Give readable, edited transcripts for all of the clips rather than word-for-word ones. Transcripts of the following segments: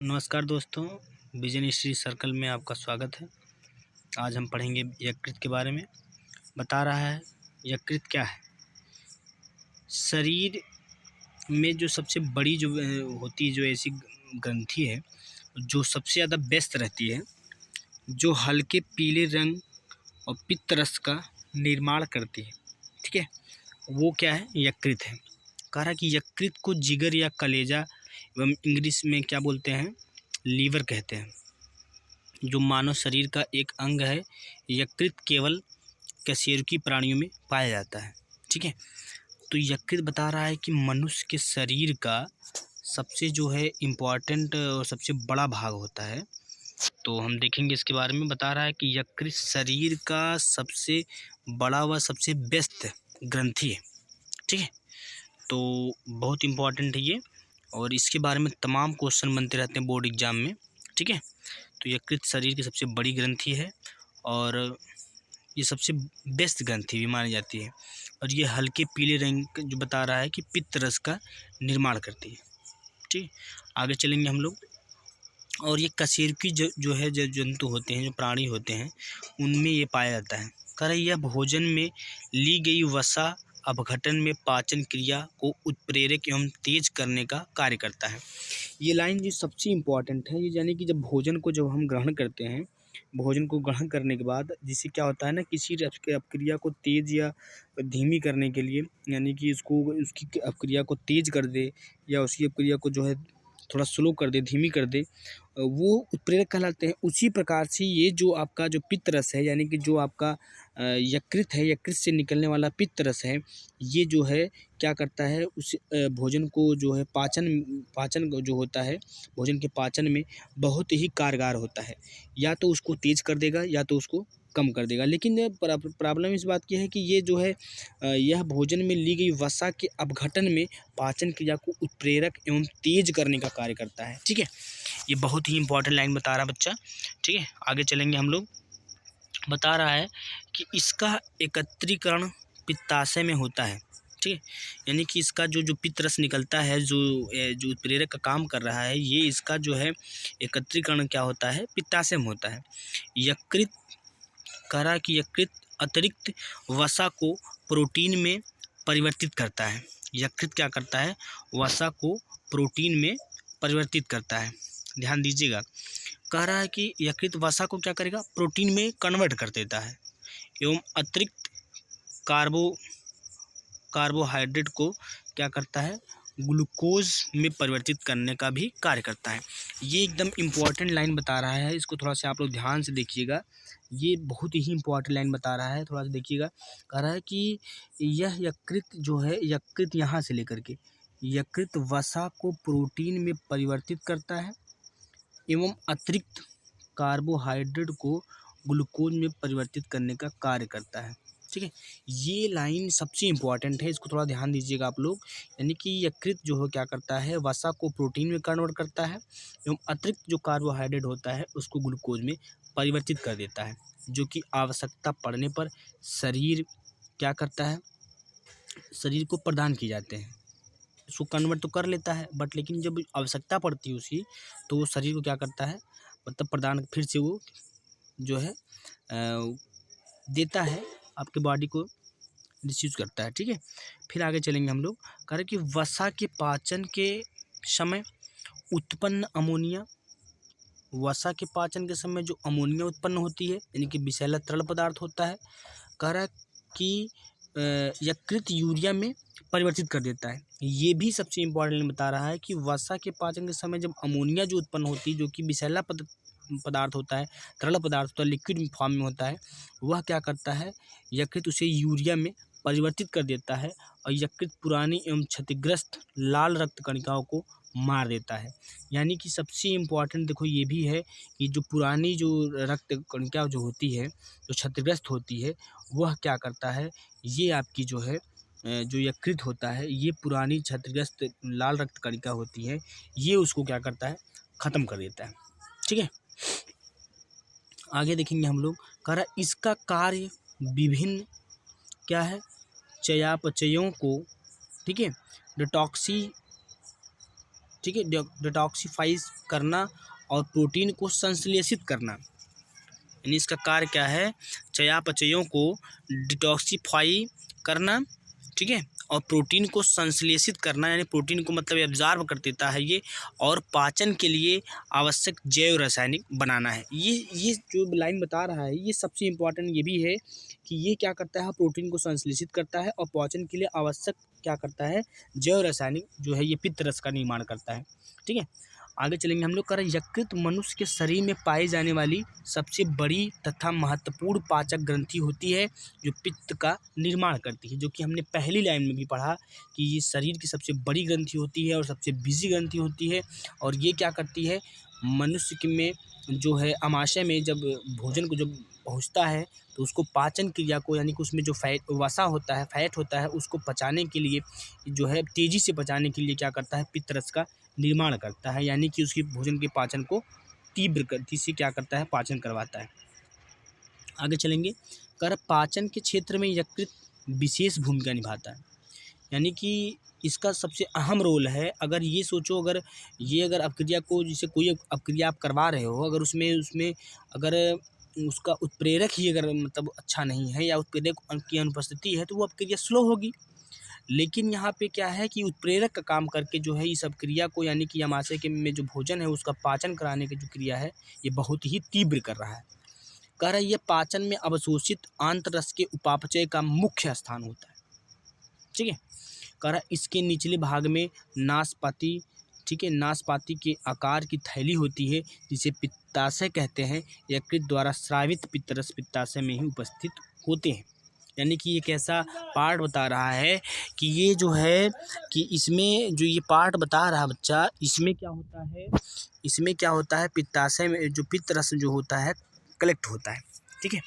नमस्कार दोस्तों, vision history circle में आपका स्वागत है। आज हम पढ़ेंगे यकृत के बारे में। बता रहा है यकृत क्या है। शरीर में जो सबसे बड़ी जो होती है, जो ऐसी ग्रंथि है जो सबसे ज़्यादा व्यस्त रहती है, जो हल्के पीले रंग और पित्त रस का निर्माण करती है, ठीक है, वो क्या है, यकृत है। कह रहा कि यकृत को जिगर या कलेजा एवं इंग्लिश में क्या बोलते हैं, लीवर कहते हैं, जो मानव शरीर का एक अंग है। यकृत केवल कशेरुकी प्राणियों में पाया जाता है, ठीक है। तो यकृत बता रहा है कि मनुष्य के शरीर का सबसे जो है इम्पॉर्टेंट और सबसे बड़ा भाग होता है। तो हम देखेंगे इसके बारे में। बता रहा है कि यकृत शरीर का सबसे बड़ा व सबसे व्यस्त ग्रंथि है, ठीक है। तो बहुत इम्पॉर्टेंट है ये, और इसके बारे में तमाम क्वेश्चन बनते रहते हैं बोर्ड एग्जाम में, ठीक है। तो यकृत शरीर की सबसे बड़ी ग्रंथि है और ये सबसे व्यस्त ग्रंथि भी मानी जाती है, और ये हल्के पीले रंग जो बता रहा है कि पित्त रस का निर्माण करती है, ठीक। आगे चलेंगे हम लोग। और ये कशेरुकी जो है, जो जंतु होते हैं, जो प्राणी होते हैं, उनमें ये पाया जाता है। कह रहे यह भोजन में ली गई वसा अपघटन में पाचन क्रिया को उत्प्रेरक एवं तेज करने का कार्य करता है। ये लाइन जो सबसे इम्पॉर्टेंट है, ये यानी कि जब भोजन को जब हम ग्रहण करते हैं, भोजन को ग्रहण करने के बाद जिससे क्या होता है ना, किसी अपक्रिया को तेज या धीमी करने के लिए, यानी कि इसको उसकी अपक्रिया को तेज कर दे या उसकी अपक्रिया को जो है थोड़ा स्लो कर दे, धीमी कर दे, वो उत्प्रेरक कहलाते हैं। उसी प्रकार से ये जो आपका जो पित्त रस है, यानी कि जो आपका यकृत है, यकृत से निकलने वाला पित्त रस है, ये जो है क्या करता है, उस भोजन को जो है पाचन जो होता है, भोजन के पाचन में बहुत ही कारगर होता है। या तो उसको तेज कर देगा या तो उसको कम कर देगा। लेकिन प्रॉब्लम इस बात की है कि ये जो है यह भोजन में ली गई वसा के अपघटन में पाचन क्रिया को उत्प्रेरक एवं तेज करने का कार्य करता है, ठीक है। ये बहुत ही इंपॉर्टेंट लाइन बता रहा बच्चा, ठीक है। आगे चलेंगे हम लोग। बता रहा है कि इसका एकत्रीकरण पित्ताशय में होता है, ठीक है। यानी कि इसका जो पित्त रस निकलता है, जो उत्प्रेरक का काम कर रहा है, ये इसका जो है एकत्रीकरण क्या होता है, पित्ताशय में होता है। यकृत करा कि यकृत अतिरिक्त वसा को प्रोटीन में परिवर्तित करता है। यकृत क्या करता है, वसा को प्रोटीन में परिवर्तित करता है। ध्यान दीजिएगा, कह रहा है कि यकृत वसा को क्या करेगा, प्रोटीन में कन्वर्ट कर देता है एवं अतिरिक्त कार्बोहाइड्रेट को क्या करता है, ग्लूकोज में परिवर्तित करने का भी कार्य करता है। ये एकदम इम्पॉर्टेंट लाइन बता रहा है, इसको थोड़ा सा आप लोग ध्यान से देखिएगा। ये बहुत ही इम्पॉर्टेंट लाइन बता रहा है, थोड़ा सा देखिएगा। कह रहा है कि यह यकृत जो है, यकृत यहाँ से लेकर के यकृत वसा को प्रोटीन में परिवर्तित करता है एवं अतिरिक्त कार्बोहाइड्रेट को ग्लूकोज में परिवर्तित करने का कार्य करता है, ठीक है। ये लाइन सबसे इम्पॉर्टेंट है, इसको थोड़ा ध्यान दीजिएगा आप लोग। यानी कि यकृत जो है क्या करता है, वसा को प्रोटीन में कन्वर्ट करता है एवं अतिरिक्त जो कार्बोहाइड्रेट होता है उसको ग्लूकोज में परिवर्तित कर देता है, जो कि आवश्यकता पड़ने पर शरीर क्या करता है, शरीर को प्रदान किए जाते हैं। उसको कन्वर्ट तो कर लेता है, बट लेकिन जब आवश्यकता पड़ती है उसकी, तो वो शरीर को क्या करता है, मतलब प्रदान फिर से वो जो है देता है, आपके बॉडी को डिस्यूज करता है, ठीक है। फिर आगे चलेंगे हम लोग। कह रहे कि वसा के पाचन के समय उत्पन्न अमोनिया, वसा के पाचन के समय जो अमोनिया उत्पन्न होती है, यानी कि विषैला तरल पदार्थ होता है, कह रहा है कि यकृत यूरिया में परिवर्तित कर देता है। ये भी सबसे इम्पोर्टेंट बता रहा है कि वसा के पाचन के समय जब अमोनिया जो उत्पन्न होती है, जो कि विषैला पदार्थ होता है, तरल पदार्थ होता है, लिक्विड फॉर्म में होता है, वह क्या करता है, यकृत उसे यूरिया में परिवर्तित कर देता है और यकृत पुरानी एवं क्षतिग्रस्त लाल रक्त कणिकाओं को मार देता है। यानी कि सबसे इम्पोर्टेंट देखो ये भी है कि जो पुरानी जो रक्त कणिका जो होती है, जो क्षतिग्रस्त होती है, वह क्या करता है, ये आपकी जो है जो यकृत होता है, ये पुरानी क्षतिग्रस्त लाल रक्त कणिका होती है, ये उसको क्या करता है, ख़त्म कर देता है, ठीक है। आगे देखेंगे हम लोग। कह रहा इसका कार्य विभिन्न क्या है, चयापचयों को, ठीक है, ठीक है, डिटॉक्सिफाइज करना और प्रोटीन को संश्लेषित करना, यानी इसका कार्य क्या है, चयापचयों को डिटॉक्सिफाई करना, ठीक है, और प्रोटीन को संश्लेषित करना, यानी प्रोटीन को मतलब एब्जॉर्ब कर देता है ये, और पाचन के लिए आवश्यक जैव रासायनिक बनाना है। ये जो लाइन बता रहा है ये सबसे इम्पोर्टेंट ये भी है कि ये क्या करता है, प्रोटीन को संश्लेषित करता है और पाचन के लिए आवश्यक क्या करता है, जैव रासायनिक जो है ये पित्त रस का निर्माण करता है। ठीक है, आगे चलेंगे हम लोग। कर यकृत मनुष्य के शरीर में पाई जाने वाली सबसे बड़ी तथा महत्वपूर्ण पाचक ग्रंथि होती है जो पित्त का निर्माण करती है, जो कि हमने पहली लाइन में भी पढ़ा कि ये शरीर की सबसे बड़ी ग्रंथि होती है और सबसे बिजी ग्रंथि होती है। और ये क्या करती है, मनुष्य के में जो है आमाशय में जब भोजन को जब पहुँचता है तो उसको पाचन क्रिया को, यानी कि उसमें जो फैट वसा होता है, फैट होता है, उसको पचाने के लिए जो है तेज़ी से पचाने के लिए क्या करता है, पित्त रस का निर्माण करता है, यानी कि उसकी भोजन के पाचन को तीव्र गति से क्या करता है, पाचन करवाता है। आगे चलेंगे। कर पाचन के क्षेत्र में यकृत विशेष भूमिका निभाता है, यानी कि इसका सबसे अहम रोल है। अगर ये सोचो, अगर अपक्रिया को, जैसे कोई अपक्रिया आप करवा रहे हो, अगर उसमें अगर उसका उत्प्रेरक ही अगर मतलब अच्छा नहीं है या उत्प्रेरक की अनुपस्थिति है तो वो अपक्रिया स्लो होगी। लेकिन यहाँ पे क्या है कि उत्प्रेरक का काम करके जो है इस अपक्रिया को, यानी कि आमाशय के में जो भोजन है उसका पाचन कराने की जो क्रिया है ये बहुत ही तीव्र कर रहा है। कह रहा है ये पाचन में अवशोषित आंतररस के उपापचय का मुख्य स्थान होता है। ठीक है, कह रहा है इसके निचले भाग में नाशपाती, ठीक है, नाशपाती के आकार की थैली होती है जिसे पित्ताशय कहते हैं। यकृत द्वारा स्रावित पित्तरस पित्ताशय में ही उपस्थित होते हैं, यानी कि ये कैसा पार्ट बता रहा है कि ये जो है कि इसमें जो ये पार्ट बता रहा है बच्चा, इसमें क्या होता है, पित्ताशय में जो पित्त रस जो होता है कलेक्ट होता है। ठीक है,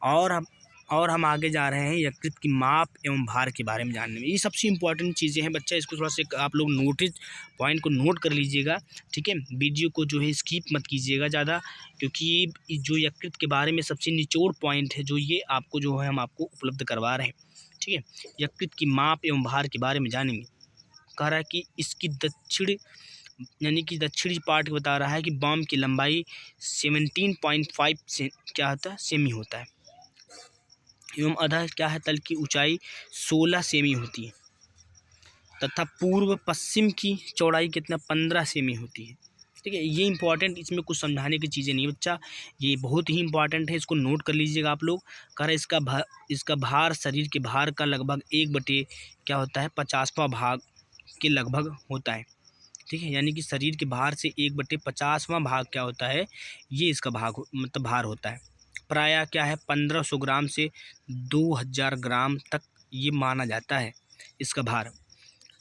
और हम आगे जा रहे हैं यकृत की माप एवं भार के बारे में जानने में। ये सबसे इम्पोर्टेंट चीज़ें हैं बच्चा, इसको थोड़ा सा आप लोग पॉइंट को नोट कर लीजिएगा। ठीक है, वीडियो को जो है स्किप मत कीजिएगा ज़्यादा, क्योंकि जो यकृत के बारे में सबसे निचोड़ पॉइंट है जो ये आपको जो है हम आपको उपलब्ध करवा रहे हैं। ठीक है, यकृत की माप एवं भार के बारे में जानेंगे। कह रहा है कि इसकी दक्षिणी पार्ट बता रहा है कि बॉम्ब की लंबाई 17.5 से क्या होता है, सेमी होता है, एवं अधः क्या है, तल की ऊंचाई 16 सेमी होती है, तथा पूर्व पश्चिम की चौड़ाई कितना, 15 सेमी होती है। ठीक है, ये इंपॉर्टेंट, इसमें कुछ समझाने की चीज़ें नहीं बच्चा, ये बहुत ही इंपॉर्टेंट है, इसको नोट कर लीजिएगा आप लोग। कह रहा है इसका भार शरीर के भार का लगभग 1/, क्या होता है, 50वां भाग के लगभग होता है। ठीक है, यानी कि शरीर के भार से 1/50वां भाग क्या होता है, ये इसका मतलब भार होता है। प्रायः क्या है, 1500 ग्राम से 2000 ग्राम तक ये माना जाता है इसका भार।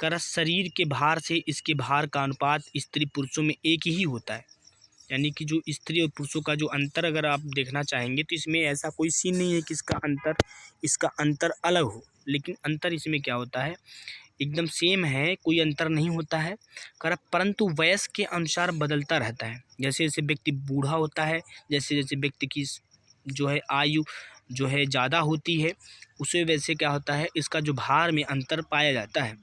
कर शरीर के भार से इसके भार का अनुपात स्त्री पुरुषों में एक ही होता है, यानी कि जो स्त्री और पुरुषों का जो अंतर अगर आप देखना चाहेंगे तो इसमें ऐसा कोई सीन नहीं है कि इसका अंतर अलग हो, लेकिन अंतर इसमें क्या होता है, एकदम सेम है, कोई अंतर नहीं होता है। कर परंतु वयस के अनुसार बदलता रहता है, जैसे जैसे व्यक्ति बूढ़ा होता है, जैसे जैसे व्यक्ति की जो है आयु जो है ज़्यादा होती है, उसे वैसे क्या होता है, इसका जो भार में अंतर पाया जाता है।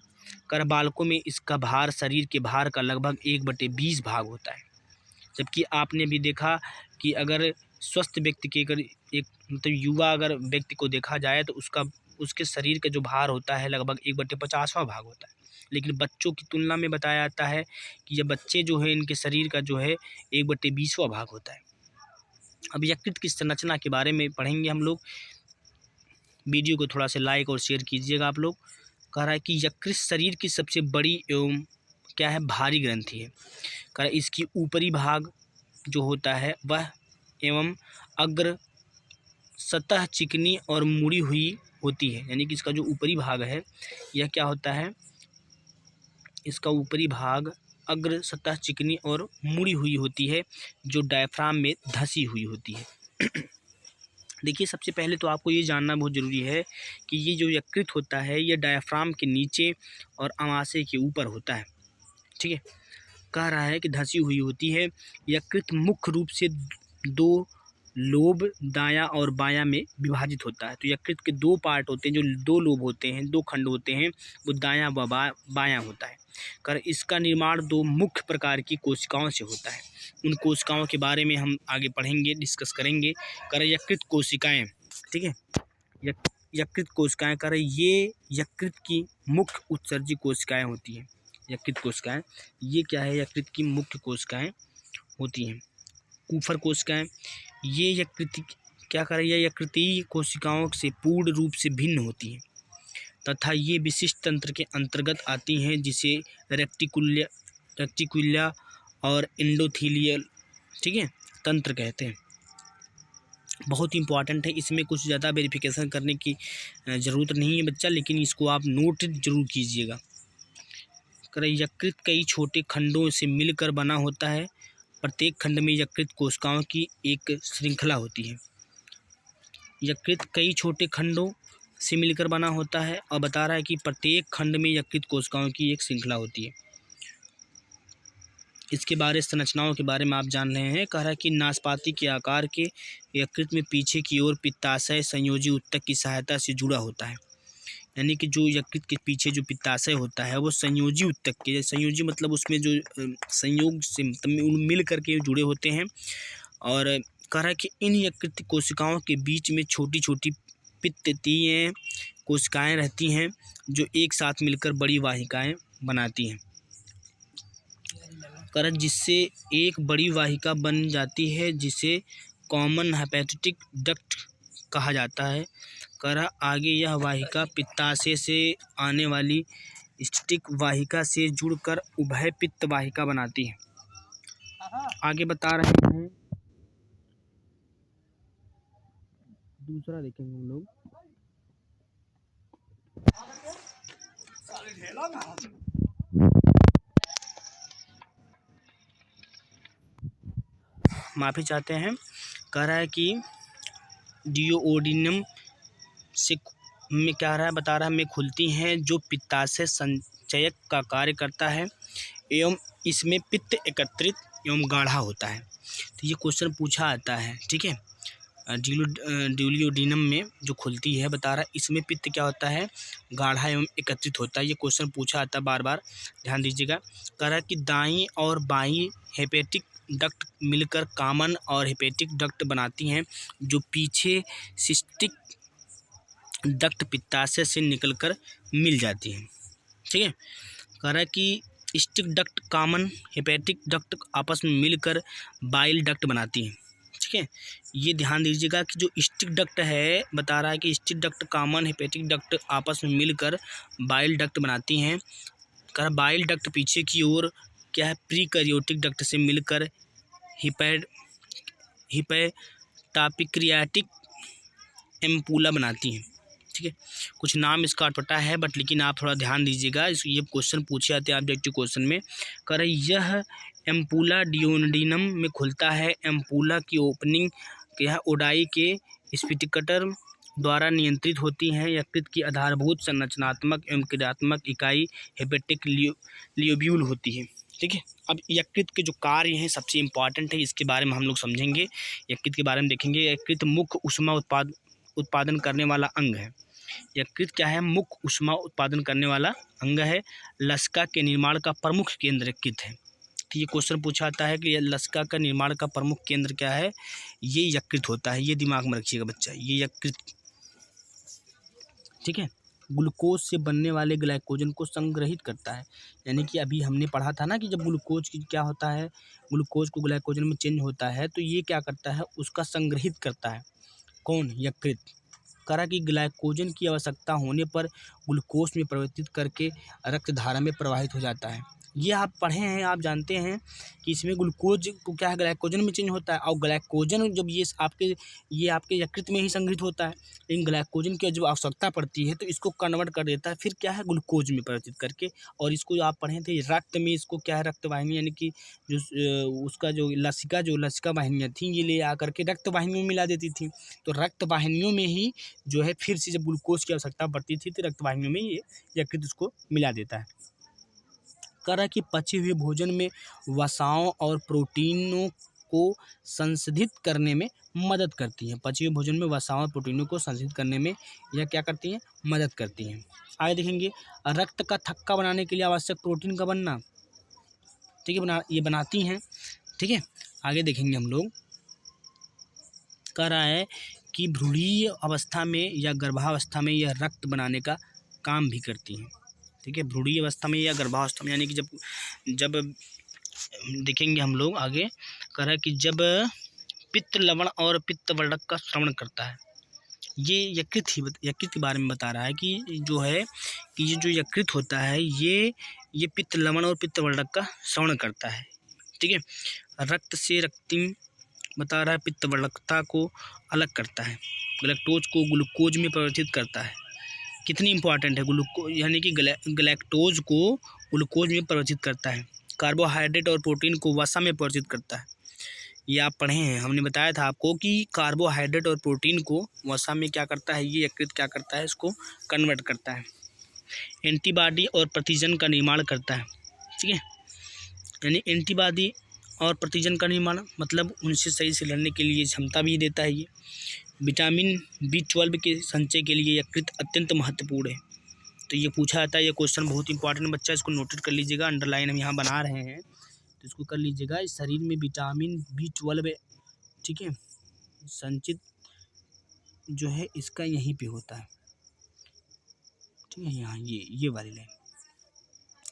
कर बालकों में इसका भार शरीर के भार का लगभग 1/20 भाग होता है, जबकि आपने भी देखा कि अगर स्वस्थ व्यक्ति के अगर एक मतलब युवा अगर व्यक्ति को देखा जाए तो उसके शरीर का जो भार होता है लगभग 1/50वां भाग होता है। लेकिन बच्चों की तुलना में बताया जाता है कि ये बच्चे जो है इनके शरीर का जो है 1/20वां भाग होता है। अब यकृत की संरचना के बारे में पढ़ेंगे हम लोग, वीडियो को थोड़ा सा लाइक और शेयर कीजिएगा आप लोग। कह रहा है कि यकृत शरीर की सबसे बड़ी एवं क्या है, भारी ग्रंथि है। कह रहा है इसकी ऊपरी भाग जो होता है वह एवं अग्र सतह चिकनी और मुड़ी हुई होती है, यानी कि इसका जो ऊपरी भाग है यह क्या होता है, इसका ऊपरी भाग अग्र सतह चिकनी और मुड़ी हुई होती है, जो डायफ्राम में धंसी हुई होती है। देखिए, सबसे पहले तो आपको ये जानना बहुत ज़रूरी है कि ये जो यकृत होता है ये डायफ्राम के नीचे और अमाशय के ऊपर होता है। ठीक है, कह रहा है कि धंसी हुई होती है। यकृत मुख्य रूप से 2 लोब दायां और बायां में विभाजित होता है। तो यकृत के 2 पार्ट होते हैं, जो 2 लोब होते हैं, 2 खंड होते हैं, वो दायां व बायां होता है। कर इसका निर्माण दो मुख्य प्रकार की कोशिकाओं से होता है। उन कोशिकाओं के बारे में हम आगे पढ़ेंगे, डिस्कस करेंगे। कर यकृत कोशिकाएं, ठीक है, यकृत कोशिकाएं कर ये यकृत की मुख्य उत्सर्जी कोशिकाएं होती हैं। यकृत कोशिकाएं ये क्या है, यकृत की मुख्य कोशिकाएं होती हैं। कुफर कोशिकाएं ये यकृत क्या कर ये यकृतीय कोशिकाओं से पूर्ण रूप से भिन्न होती हैं तथा ये विशिष्ट तंत्र के अंतर्गत आती हैं, जिसे रेक्टिकुल्या और एंडोथीलियल, ठीक है, तंत्र कहते हैं। बहुत इंपॉर्टेंट है, इसमें कुछ ज़्यादा वेरिफिकेशन करने की ज़रूरत नहीं है बच्चा, लेकिन इसको आप नोट जरूर कीजिएगा। यकृत कई छोटे खंडों से मिलकर बना होता है। प्रत्येक खंड में यकृत कोशिकाओं की एक श्रृंखला होती है। यकृत कई छोटे खंडों से मिलकर बना होता है और बता रहा है कि प्रत्येक खंड में यकृत कोशिकाओं की एक श्रृंखला होती है। इसके बारे संरचनाओं के बारे में आप जान रहे हैं। कह रहा है कि नाशपाती के आकार के यकृत में पीछे की ओर पित्ताशय संयोजी ऊतक की सहायता से जुड़ा होता है। यानी कि जो यकृत के पीछे जो पित्ताशय होता है वो संयोजी ऊतक के, संयोजी मतलब उसमें जो संयोग से मिल करके जुड़े होते हैं। और कह रहा है कि इन यकृत कोशिकाओं के बीच में छोटी छोटी पित्तीय कोशिकाएं रहती हैं जो एक साथ मिलकर बड़ी वाहिकाएं बनाती हैं, करत जिससे एक बड़ी वाहिका बन जाती है, जिसे कॉमन हेपेटिक डक्ट कहा जाता है। करा आगे यह वाहिका पित्ताशय से आने वाली स्टिक वाहिका से जुड़कर उभय पित्त वाहिका बनाती है। आगे बता रहे हैं, दूसरा देखेंगे हम लोग। माफ़ी चाहते हैं। कह रहा है कि डिओडिनम से में क्या रहा है, बता रहा है में खुलती हैं, जो पित्ताशय संचयक का कार्य करता है एवं इसमें पित्त एकत्रित एवं गाढ़ा होता है। तो ये क्वेश्चन पूछा आता है, ठीक है। डिओडिनम में जो खुलती है, बता रहा है इसमें पित्त क्या होता है, गाढ़ा एवं एकत्रित होता है। ये क्वेश्चन पूछा आता है बार बार, ध्यान दीजिएगा। कह रहा है कि दाईं और बाईं हेपेटिक डक्ट मिलकर कॉमन और हेपेटिक डक्ट बनाती हैं, जो पीछे सिस्टिक डक्ट पित्ताशय से निकलकर मिल जाती हैं, ठीक है। कह रहा है कि stick duct common hepatic duct आपस में मिलकर बाइल डक्ट बनाती हैं, ठीक है। ये ध्यान दीजिएगा कि जो स्टिक डक्ट है, बता रहा है कि stick duct common hepatic duct आपस में मिलकर बाइल डक्ट बनाती हैं। कह बाइल डक्ट पीछे की ओर क्या है, प्रीकैरियोटिक डक्ट से मिलकर हिपैटोपिक्रियाटिक एम्पूला बनाती हैं, ठीक है। कुछ नाम इसका अटपटा है बट लेकिन आप थोड़ा ध्यान दीजिएगा, ये क्वेश्चन पूछे जाते हैं ऑब्जेक्टिव क्वेश्चन में। कर यह एम्पूला डिओडिनम में खुलता है। एम्पूला की ओपनिंग यह ओडाई के स्फटिकटर द्वारा नियंत्रित होती हैं। यकृत की आधारभूत संरचनात्मक एवं क्रियात्मक इकाई हेपेटिक लियोब्यूल होती है, ठीक है। अब यकृत के जो कार्य हैं सबसे इम्पॉर्टेंट है, इसके बारे में हम लोग समझेंगे। यकृत के बारे में देखेंगे। यकृत मुख्य ऊष्मा उत्पादन करने वाला अंग है। यकृत क्या है, मुख्य ऊष्मा उत्पादन करने वाला अंग है। लसिका के निर्माण का प्रमुख केंद्र यकृत है। तो ये क्वेश्चन पूछा आता है कि लसिका का निर्माण का प्रमुख केंद्र क्या है, ये यकृत होता है। ये दिमाग में रखिएगा बच्चा, ये यकृत, ठीक है। ग्लूकोज से बनने वाले ग्लाइकोजन को संग्रहित करता है। यानी कि अभी हमने पढ़ा था ना कि जब ग्लूकोज की क्या होता है, ग्लूकोज को ग्लाइकोजन में चेंज होता है तो ये क्या करता है, उसका संग्रहित करता है। कौन, यकृत। करा कि ग्लाइकोजन की आवश्यकता होने पर ग्लूकोज में परिवर्तित करके रक्त धारा में प्रवाहित हो जाता है। ये आप पढ़े हैं, आप जानते हैं कि इसमें ग्लूकोज को क्या है, ग्लाइकोजन में चेंज होता है। और ग्लाइकोजन जब ये आपके यकृत में ही संग्रहित होता है, लेकिन ग्लाइकोजन की जब आवश्यकता पड़ती है तो इसको कन्वर्ट कर देता है, फिर क्या है, ग्लूकोज में परिवर्तित करके। और इसको आप पढ़े थे रक्त में, इसको क्या है, रक्त वाहिनी, यानी कि जो उसका जो लसिका वाहिनियाँ थी, ये ले आकर के रक्त वाहिनियों में मिला देती थी। तो रक्त वाहिनियों में ही जो है फिर से जब ग्लूकोज की आवश्यकता पड़ती थी तो रक्त वाहिनियों में ये यकृत उसको मिला देता है। करा कि पचे हुए भोजन में वसाओं और प्रोटीनों को संसाधित करने में मदद करती हैं। पचे हुए भोजन में वसा और प्रोटीनों को संसाधित करने में यह क्या करती हैं, मदद करती हैं। आगे देखेंगे, रक्त का थक्का बनाने के लिए आवश्यक प्रोटीन का बनना, ठीक है, ये बनाती हैं। ठीक है, आगे देखेंगे हम लोग, कह रहा है कि भ्रूणीय अवस्था में या गर्भावस्था में यह रक्त बनाने का काम भी करती हैं। ठीक है, भ्रूणीय अवस्था में या गर्भावस्था में, यानी कि जब देखेंगे हम लोग आगे, कह रहा है कि जब पित्त लवण और पित्त वर्धक का श्रवण करता है। ये यकृत के बारे में बता रहा है कि जो है कि ये जो यकृत होता है ये पित्त लवण और पित्त वर्धक का श्रवण करता है। ठीक है, रक्त से रक्तिम बता रहा है, पित्त वर्धकता को अलग करता है, ग्लूकोज को ग्लूकोज में परिवर्तित करता है। कितनी इंपॉर्टेंट है ग्लूकोज, यानी कि ग्लैक्टोज को ग्लूकोज में परिवर्तित करता है। कार्बोहाइड्रेट और प्रोटीन को वसा में परिवर्तित करता है। ये आप पढ़े हैं, हमने बताया था आपको कि कार्बोहाइड्रेट और प्रोटीन को वसा में क्या करता है, ये यकृत क्या करता है, इसको कन्वर्ट करता है। एंटीबॉडी और प्रतिजन का निर्माण करता है। ठीक है, यानी एंटीबॉडी और प्रतिजन का निर्माण मतलब उनसे सही से लड़ने के लिए क्षमता भी देता है। ये विटामिन B12 के संचय के लिए यकृत अत्यंत महत्वपूर्ण है। तो ये पूछा जाता है, ये क्वेश्चन बहुत इंपॉर्टेंट बच्चा, इसको नोटेट कर लीजिएगा, अंडरलाइन हम यहाँ बना रहे हैं तो इसको कर लीजिएगा। इस शरीर में विटामिन B12, ठीक है, संचित जो है इसका यहीं पे होता है। ठीक है, यहाँ ये वाली लाइन,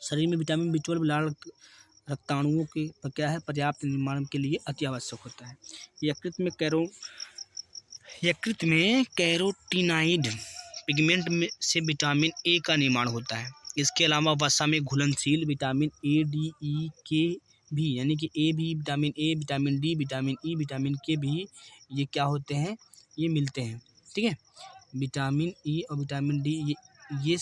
शरीर में विटामिन B12 लाल रक्ताणुओं के क्या है, पर्याप्त निर्माण के लिए अति आवश्यक होता है। यकृत में कैरोटीनाइड पिगमेंट में से विटामिन ए का निर्माण होता है। इसके अलावा वसा में घुलनशील विटामिन ए, डी, ई, के भी, यानी कि ए भी, vitamin A, vitamin D, vitamin E, vitamin के भी, ये क्या होते हैं, ये मिलते हैं। ठीक है, विटामिन ई और विटामिन डी, ये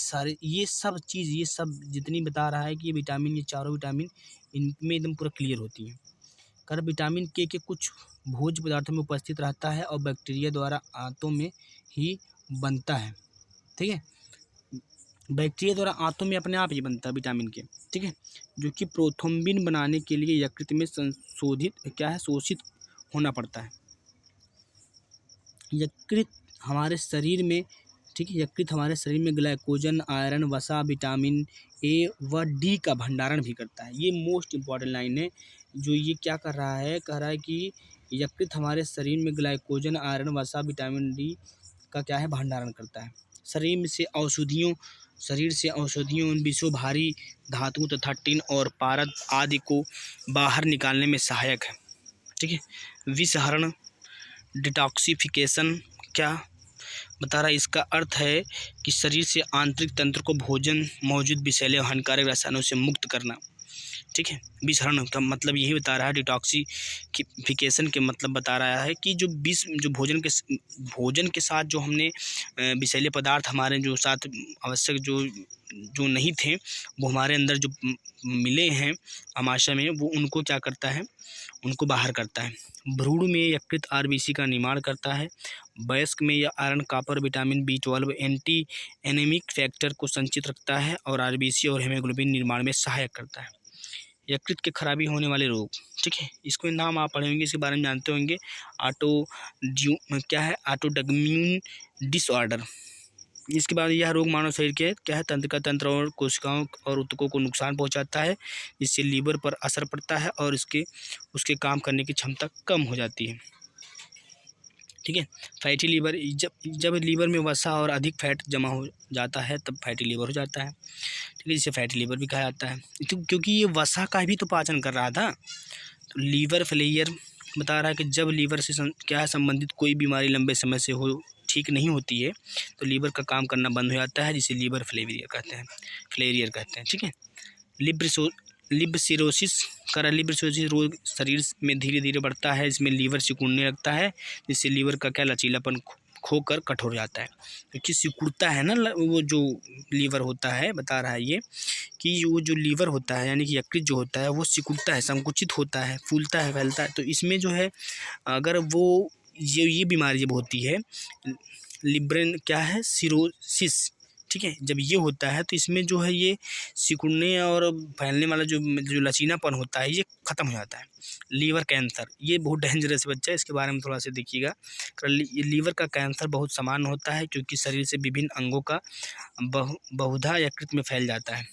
सब जितनी बता रहा है कि ये विटामिन, ये चारों विटामिन इनमें एकदम पूरा क्लियर होती हैं। कर विटामिन के कुछ भोज्य पदार्थों में उपस्थित रहता है और बैक्टीरिया द्वारा आंतों में ही बनता है। ठीक है, बैक्टीरिया द्वारा आंतों में अपने आप ही बनता है विटामिन के। ठीक है, जो कि प्रोथ्रोम्बिन बनाने के लिए यकृत में शोषित होना पड़ता है। यकृत हमारे शरीर में, ठीक है, यकृत हमारे शरीर में ग्लाइकोजन, आयरन, वसा, विटामिन ए व डी का भंडारण भी करता है। ये मोस्ट इंपॉर्टेंट लाइन है, जो ये क्या कर रहा है, कह रहा है कि यकृत हमारे शरीर में ग्लाइकोजन, आयरन, वसा, विटामिन डी का क्या है, भंडारण करता है। शरीर से औषधियों, विषों, भारी धातुओं तथा टिन और पारद आदि को बाहर निकालने में सहायक है। ठीक है, विषहरण, डिटॉक्सिफिकेशन क्या बता रहा है, इसका अर्थ है कि शरीर से आंतरिक तंत्र को भोजन मौजूद विषैले और हानिकारक रसायनों से मुक्त करना। ठीक है, विषहरण का मतलब यही बता रहा है, डिटॉक्सिफिकेशन के मतलब बता रहा है कि जो भोजन के साथ जो हमने विषैले पदार्थ हमारे जो साथ आवश्यक जो नहीं थे, वो हमारे अंदर जो मिले हैं आमाशय में, वो उनको क्या करता है, उनको बाहर करता है। भ्रूण में यकृत RBC का निर्माण करता है। वयस्क में यह iron, copper, vitamin B12, anti anaemic factor को संचित रखता है और RBC और हीमोग्लोबिन निर्माण में सहायक करता है। यकृत के खराबी होने वाले रोग, ठीक है, इसको नाम आप पढ़े होंगे, इसके बारे में जानते होंगे। ऑटोइम्यून डिसऑर्डर, इसके बाद यह रोग मानव शरीर के क्या है, तंत्र और कोशिकाओं और ऊतकों को नुकसान पहुंचाता है, जिससे लीवर पर असर पड़ता है और उसके काम करने की क्षमता कम हो जाती है। ठीक है, फैटी लीवर, जब लीवर में वसा और अधिक फैट जमा हो जाता है तब फैटी लीवर हो जाता है। ठीक है, जिसे फैटी लीवर भी कहा जाता है, क्योंकि ये वसा का भी तो पाचन कर रहा था। तो लीवर फेलियर बता रहा है कि जब लीवर से क्या है संबंधित कोई बीमारी लंबे समय से ठीक नहीं होती है तो लीवर का काम करना बंद हो जाता है, जिसे लीवर फ्लेरियर कहते हैं। ठीक है, लिवर सिरोसिस रोग शरीर में धीरे धीरे बढ़ता है, इसमें लीवर सिकुड़ने लगता है, जिससे लीवर का क्या लचीलापन खोकर कठोर हो जाता है। क्योंकि सिकुड़ता है ना वो जो लीवर होता है, बता रहा है ये कि वो जो लीवर होता है यानी कि यकृत जो होता है वो सिकुड़ता है, संकुचित होता है, फूलता है, फैलता है। तो इसमें जो है अगर वो ये बीमारी जब होती है, लिब्रेन क्या है, सिरोसिस, ठीक है। जब ये होता है तो इसमें जो है ये सिकुड़ने और फैलने वाला जो लचीलापन होता है ये ख़त्म हो जाता है। लीवर कैंसर ये बहुत डेंजरस बच्चा है, इसके बारे में थोड़ा सा देखिएगा। ये लीवर का कैंसर बहुत सामान्य होता है क्योंकि शरीर से विभिन्न अंगों का बहुधा यकृत में फैल जाता है।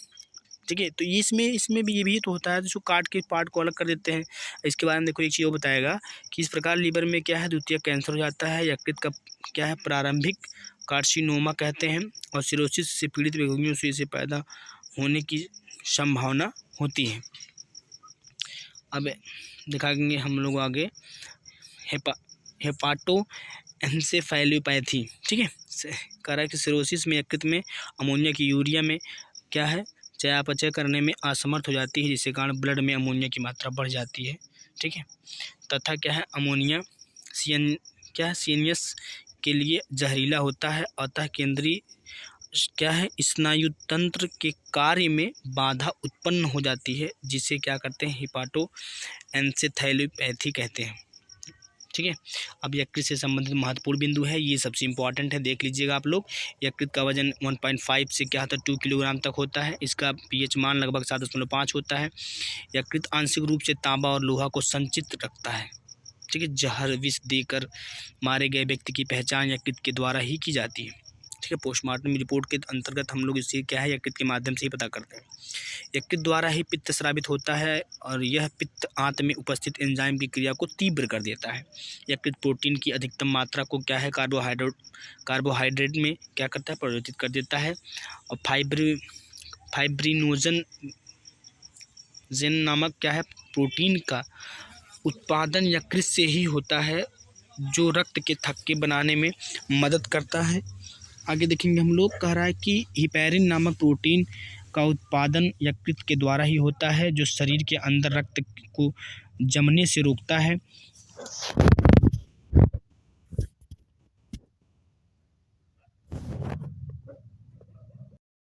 ठीक है, तो इसमें भी ये भी तो होता है, जो काट के पार्ट को अलग कर देते हैं। इसके बारे में देखो एक चीज़ वो बताएगा कि इस प्रकार लीवर में क्या है द्वितीयक कैंसर हो जाता है। यकृत का क्या है प्रारंभिक कार्सिनोमा कहते हैं और सिरोसिस से पीड़ित रोगियों से इसे पैदा होने की संभावना होती है। अब दिखाएंगे हम लोग आगे हेपाटो एन्सेफेलोपैथी। ठीक है, कह रहा है कि सिरोसिस में यकृत में अमोनिया की यूरिया में क्या है चयापचय करने में असमर्थ हो जाती है, जिसके कारण ब्लड में अमोनिया की मात्रा बढ़ जाती है। ठीक है, तथा क्या है अमोनिया सीनियस के लिए जहरीला होता है, अतः केंद्रीय क्या है स्नायु तंत्र के कार्य में बाधा उत्पन्न हो जाती है, जिसे क्या करते हैं हेपाटो एन्सेफेलोपैथी कहते हैं। ठीक है, अब यकृत से संबंधित महत्वपूर्ण बिंदु है, ये सबसे इंपॉर्टेंट है, देख लीजिएगा आप लोग। यकृत का वजन 1.5 से क्या होता है 2 किलोग्राम तक होता है। इसका पीएच मान लगभग 7.5 होता है। यकृत आंशिक रूप से तांबा और लोहा को संचित रखता है। ठीक है, जहर विष देकर मारे गए व्यक्ति की पहचान यकृत के द्वारा ही की जाती है। ठीक है, पोस्टमार्टम रिपोर्ट के अंतर्गत हम लोग इसे क्या है यकृत के माध्यम से ही पता करते हैं। यकृत द्वारा ही पित्त स्रावित होता है और यह पित्त आंत में उपस्थित एंजाइम की क्रिया को तीव्र कर देता है। यकृत प्रोटीन की अधिकतम मात्रा को क्या है कार्बोहाइड्रेट में क्या करता है परिवर्तित कर देता है और फाइब्रिनोजन नामक क्या है प्रोटीन का उत्पादन यकृत से ही होता है, जो रक्त के थक्के बनाने में मदद करता है। आगे देखेंगे हम लोग, कह रहा है कि हिपैरिन नामक प्रोटीन का उत्पादन यकृत के द्वारा ही होता है, जो शरीर के अंदर रक्त को जमने से रोकता है।